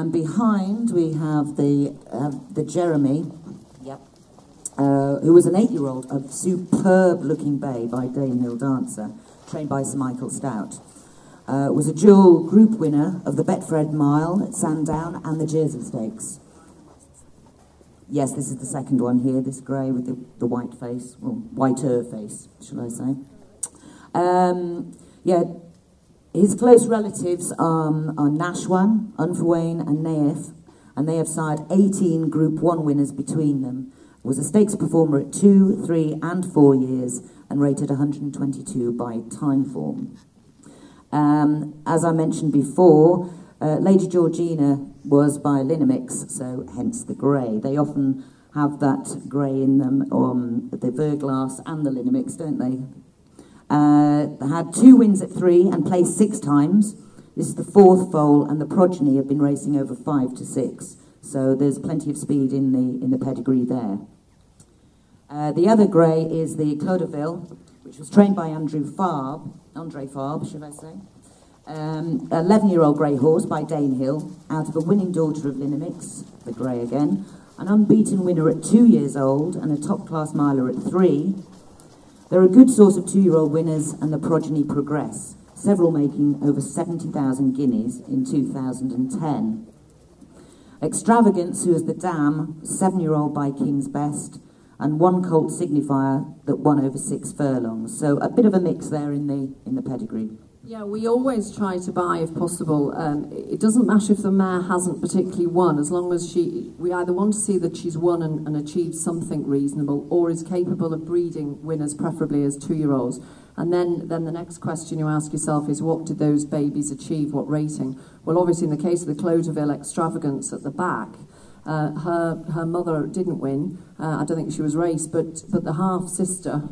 And behind we have the Jeremy, yep, who was an 8-year-old, a superb-looking bay by Danehill dancer, trained by Sir Michael Stout. Was a dual group winner of the Betfred Mile at Sandown and the Jersey Stakes. Yes, this is the second one here, this grey with the white face, or whiter face, shall I say. Yeah, his close relatives are Nashwan, Unferwain and Naif, and they have sired 18 Group 1 winners between them. Was a stakes performer at 2, 3 and 4 years and rated 122 by Timeform. As I mentioned before, Lady Georgina was by Linamix, so hence the grey. They often have that grey in them, the Verglass and the Linamix, don't they? They had 2 wins at 3 and placed 6 times. This is the 4th foal, and the progeny have been racing over 5 to 6. So there's plenty of speed in the pedigree there. The other grey is the Clodovil, which was trained by Andre Farb, should I say. 11-year-old grey horse by Danehill, out of a winning daughter of Linamix, the grey again, an unbeaten winner at 2 years old and a top-class miler at 3. They're a good source of 2-year-old winners, and the progeny progress, several making over 70,000 guineas in 2010. Extravagance, who is the dam, 7-year-old by King's Best, and 1 colt signifier that won over 6 furlongs. So a bit of a mix there in the pedigree. Yeah, we always try to buy, if possible. It doesn't matter if the mare hasn't particularly won, as long as we either want to see that she's won and achieved something reasonable, or is capable of breeding winners, preferably as 2-year-olds. And then the next question you ask yourself is, what did those babies achieve, what rating? Well, obviously, in the case of the Clodovil Extravagance at the back, her mother didn't win. I don't think she was raced, but the half-sister,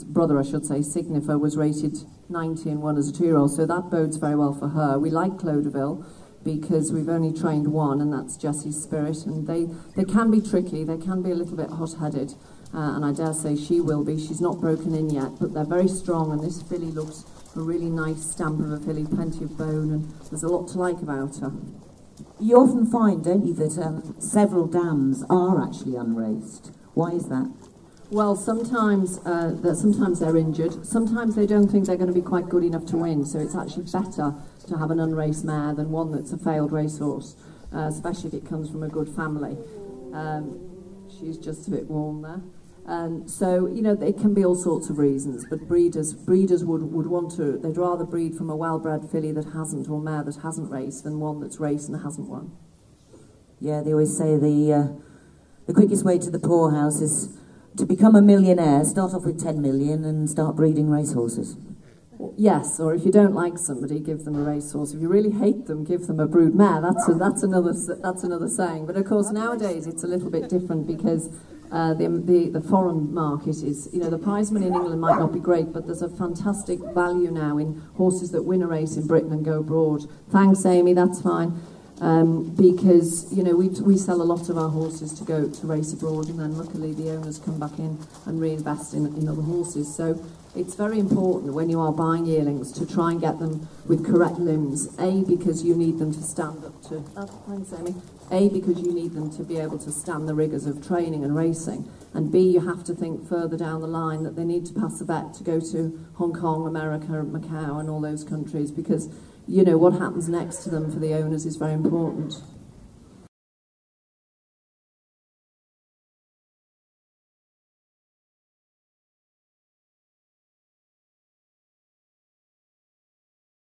brother I should say, Signifer, was rated 90 and won as a 2-year-old, so that bodes very well for her. We like Clodovil because we've only trained 1, and that's Jessie's Spirit, and they can be tricky, they can be a little bit hot-headed, and I dare say she will be. She's not broken in yet, but they're very strong, and this filly looks a really nice stamp of a filly, plenty of bone, and there's a lot to like about her. You often find, don't you, that several dams are actually unraced. Why is that? Well, sometimes they're injured. Sometimes they don't think they're going to be quite good enough to win. So it's actually better to have an unraced mare than one that's a failed racehorse, especially if it comes from a good family. She's just a bit warm there. So, you know, it can be all sorts of reasons, but breeders would want to, they'd rather breed from a well-bred filly that hasn't, or mare that hasn't raced, than one that's raced and hasn't won. Yeah, they always say the quickest way to the poorhouse is to become a millionaire, start off with 10 million and start breeding racehorses. Yes, or if you don't like somebody, give them a racehorse. If you really hate them, give them a brood mare. That's another saying. But of course, nowadays it's a little bit different because the foreign market is, you know, the prizeman in England might not be great, but there's a fantastic value now in horses that win a race in Britain and go abroad. Thanks, Amy, that's fine. Because, you know, we sell a lot of our horses to go to race abroad, and then luckily the owners come back in and reinvest in other horses. So it's very important when you are buying yearlings to try and get them with correct limbs. A, because you need them to stand up to... thanks, Amy. A, because you need them to be able to stand the rigours of training and racing. And B, you have to think further down the line that they need to pass a vet to go to Hong Kong, America, Macau and all those countries, because, you know, what happens next to them for the owners is very important.